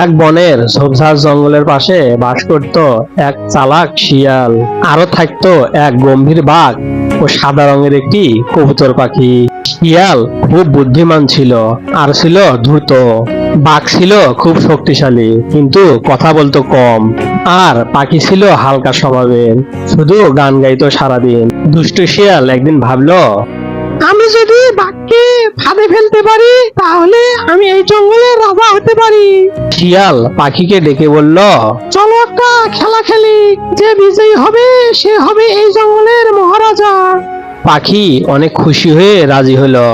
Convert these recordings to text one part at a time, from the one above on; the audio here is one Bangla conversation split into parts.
এক বনের ঝোপঝাড় জঙ্গলের পাশে বাস করত এক চালাক শিয়াল। আরো থাকতো এক গম্ভীর বাঘ ও সাদা রঙের একটি কবুতর পাখি। শিয়াল খুব বুদ্ধিমান ছিল আর ছিল দ্রুত। বাঘ ছিল খুব শক্তিশালী কিন্তু কথা বলতো কম। আর পাখি ছিল হালকা স্বভাবের, শুধু গান গাইতো সারাদিন। দুষ্ট শিয়াল একদিন ভাবলো, আমি যদি বাঘকে ফাঁদে ফেলতে পারি তাহলে আমি এই জঙ্গলের রাজা হতে পারি। শিয়াল পাখিকে ডেকে বলল, চলো একটা খেলা খেলি, যে বিজয়ী হবে সে হবে এই জঙ্গলের মহারাজা। পাখি অনেক খুশি হয়ে রাজি হলো।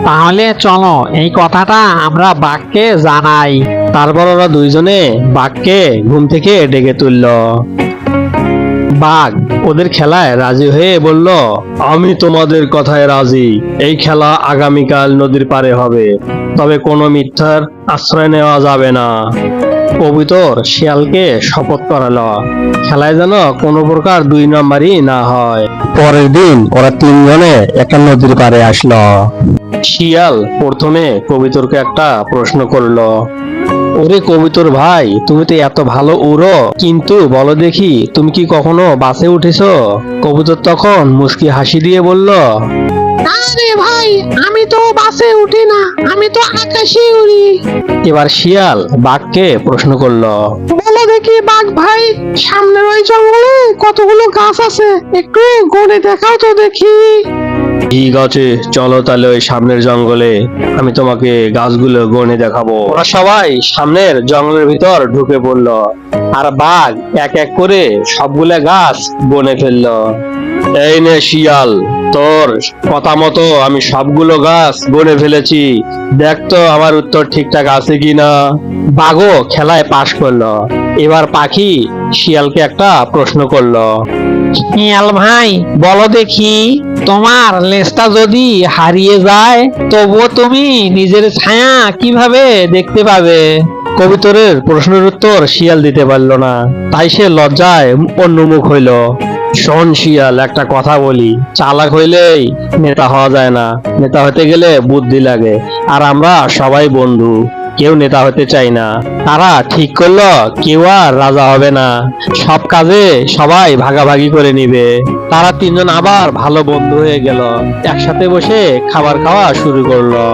তাহলে চলো এই কথাটা আমরা বাঘকে জানাই। তারপর ওরা দুইজনে বাঘকে ঘুম থেকে ডেকে তুলল। বাঘ ওদের খেলায় রাজি হয়ে বলল, আমি তোমাদের কথায় রাজি। এই খেলা আগামীকাল নদীর পারে হবে, তবে কোনো মিথ্যার আশ্রয় নেওয়া যাবে না। কবুতর শিয়ালকে শপথ করালো খেলায় যেন কোনো প্রকার দুই নম্বরই না হয়। পরের দিন ওরা তিনজনে একটা নদীর পাড়ে আসলো। শিয়াল প্রথমে কবুতরকে একটা প্রশ্ন করলো, ওরে কবুতর ভাই, তুমি তো এত ভালো উড়ো, কিন্তু বলো দেখি তুমি কি কখনো বাসে উঠেছো? কবুতর তখন মুস্কি হাসি দিয়ে বলল, আরে ভাই, আমি তো বাসে উঠি না, আমি তো আকাশে উড়ি। এবার শিয়াল বাঘকে প্রশ্ন করলো, বলো দেখি বাঘ ভাই, সামনের ওই জঙ্গলে কতগুলো গাছ আছে, একটু গড়ে দেখাও তো দেখি। ঠিক আছে, চলো তাহলে ওই সামনের জঙ্গলে, আমি তোমাকে গাছগুলো গণে দেখাবো। ওরা সবাই সামনের জঙ্গলের ভিতর ঢুকে পড়লো আর বাঘ এক এক করে সবগুলা গাছ গণে ফেললো। এই নে শিয়াল, তোর কথা মতো আমি সবগুলো গাছ গণে ফেলেছি, দেখ তো আমার উত্তর ঠিকঠাক আছে কিনা। বাঘও খেলায় পাশ করলো। এবার পাখি শিয়ালকে একটা প্রশ্ন করলো, শিয়াল ভাই, বলো দেখি, তোমার লেজটা যদি হারিয়ে যায় তবুও তুমি নিজের ছায়া কিভাবে দেখতে পাবে? কবুতরের প্রশ্নের উত্তর শিয়াল দিতে পারল না, তাই সে লজ্জায় অন্যমুখ হইল। শোন শিয়াল, একটা কথা বলি, চালাক হইলেই নেতা হওয়া যায় না, নেতা হতে গেলে বুদ্ধি লাগে। আর আমরা সবাই বন্ধু, কেউ নেতা হতে চাই না। তারা ঠিক করলো কেউ আর রাজা হবে না, সব কাজে সবাই ভাগাভাগি করে নিবে। তারা তিনজন আবার ভালো বন্ধু হয়ে গেল, একসাথে বসে খাবার খাওয়া শুরু করলো।